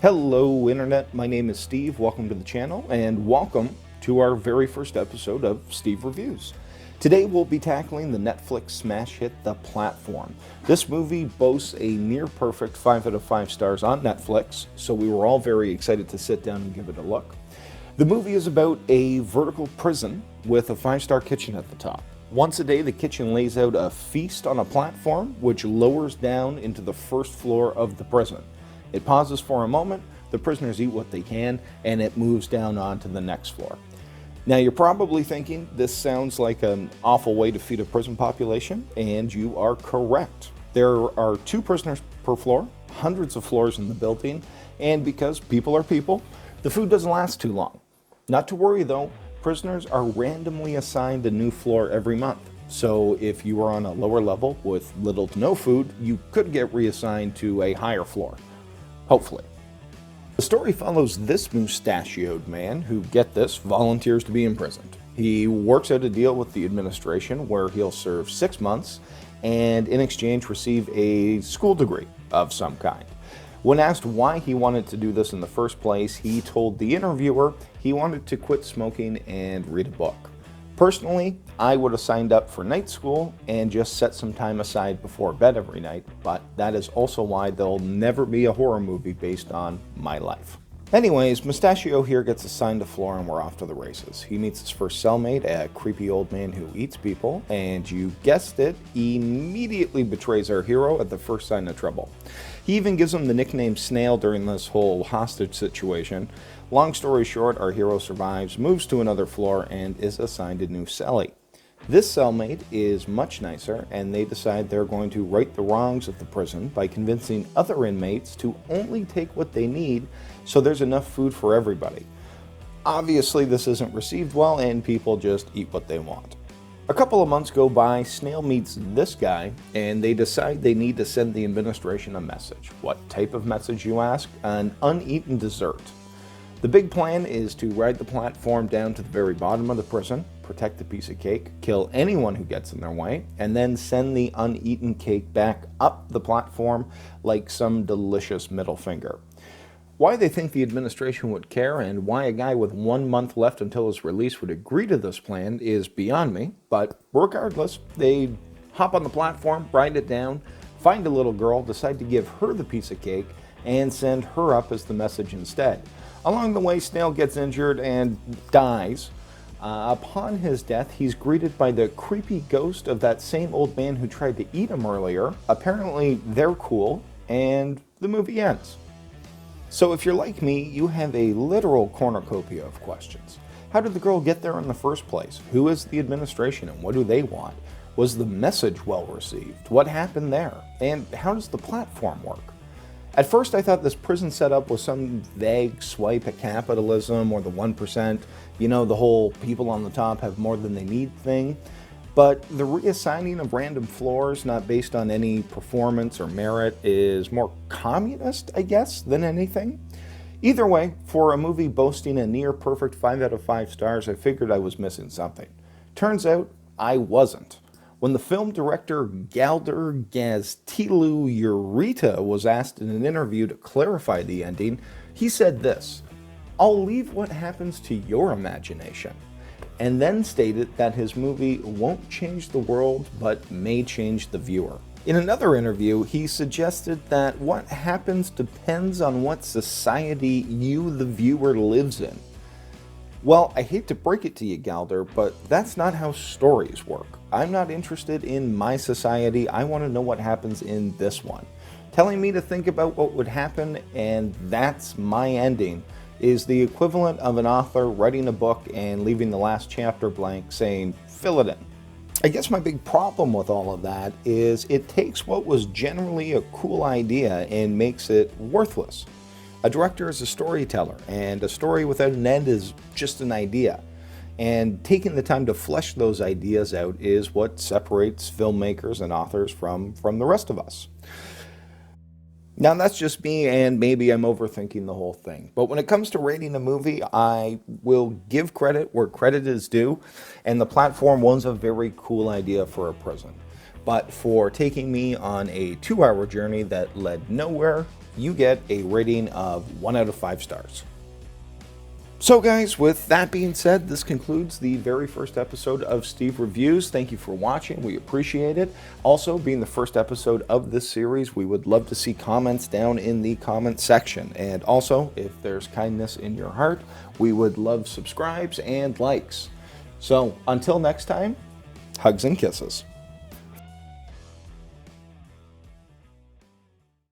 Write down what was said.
Hello Internet, my name is Steve, welcome to the channel, and welcome to our very first episode of Steve Reviews. Today we'll be tackling the Netflix smash hit The Platform. This movie boasts a near perfect 5 out of 5 stars on Netflix, so we were all very excited to sit down and give it a look. The movie is about a vertical prison with a 5-star kitchen at the top. Once a day, the kitchen lays out a feast on a platform which lowers down into the first floor of the prison. It pauses for a moment, the prisoners eat what they can, and it moves down onto the next floor. Now you're probably thinking this sounds like an awful way to feed a prison population, and you are correct. There are 2 prisoners per floor, hundreds of floors in the building, and because people are people, the food doesn't last too long. Not to worry though, prisoners are randomly assigned a new floor every month. So if you are on a lower level with little to no food, you could get reassigned to a higher floor. Hopefully. The story follows this mustachioed man who, get this, volunteers to be imprisoned. He works out a deal with the administration where he'll serve 6 months and in exchange receive a school degree of some kind. When asked why he wanted to do this in the first place, he told the interviewer he wanted to quit smoking and read a book. Personally, I would have signed up for night school and just set some time aside before bed every night, but that is also why there'll never be a horror movie based on my life. Anyways, Mustachio here gets assigned a floor and we're off to the races. He meets his first cellmate, a creepy old man who eats people, and you guessed it, immediately betrays our hero at the first sign of trouble. He even gives him the nickname Snail during this whole hostage situation. Long story short, our hero survives, moves to another floor, and is assigned a new cellie. This cellmate is much nicer, and they decide they're going to right the wrongs of the prison by convincing other inmates to only take what they need so there's enough food for everybody. Obviously, this isn't received well, and people just eat what they want. A couple of months go by, Snail meets this guy, and they decide they need to send the administration a message. What type of message, you ask? An uneaten dessert. The big plan is to ride the platform down to the very bottom of the prison, protect the piece of cake, kill anyone who gets in their way, and then send the uneaten cake back up the platform like some delicious middle finger. Why they think the administration would care and why a guy with 1 month left until his release would agree to this plan is beyond me, but regardless, they hop on the platform, ride it down, find a little girl, decide to give her the piece of cake, and send her up as the message instead. Along the way, Snail gets injured and dies. Upon his death, he's greeted by the creepy ghost of that same old man who tried to eat him earlier. Apparently, they're cool, and the movie ends. So if you're like me, you have a literal cornucopia of questions. How did the girl get there in the first place? Who is the administration and what do they want? Was the message well received? What happened there? And how does the platform work? At first I thought this prison setup was some vague swipe at capitalism or the 1%, you know, the whole people on the top have more than they need thing. But the reassigning of random floors, not based on any performance or merit, is more communist, I guess, than anything. Either way, for a movie boasting a near perfect 5 out of 5 stars, I figured I was missing something. Turns out I wasn't. When the film director Galder Gaztelu-Urrutia was asked in an interview to clarify the ending, he said this: "I'll leave what happens to your imagination," and then stated that his movie won't change the world but may change the viewer. In another interview, he suggested that what happens depends on what society you, the viewer, lives in. Well, I hate to break it to you, Galder, but that's not how stories work. I'm not interested in my society. I want to know what happens in this one. Telling me to think about what would happen and that's my ending is the equivalent of an author writing a book and leaving the last chapter blank saying, fill it in. I guess my big problem with all of that is it takes what was generally a cool idea and makes it worthless. A director is a storyteller, and a story without an end is just an idea. And taking the time to flesh those ideas out is what separates filmmakers and authors from the rest of us. Now that's just me, and maybe I'm overthinking the whole thing. But when it comes to rating a movie, I will give credit where credit is due, and The Platform was a very cool idea for a prison. but for taking me on a 2-hour journey that led nowhere, you get a rating of 1 out of 5 stars. So guys, with that being said, this concludes the very first episode of Steve Reviews. Thank you for watching. We appreciate it. Also, being the first episode of this series, we would love to see comments down in the comment section. And also, if there's kindness in your heart, we would love subscribes and likes. So until next time, hugs and kisses.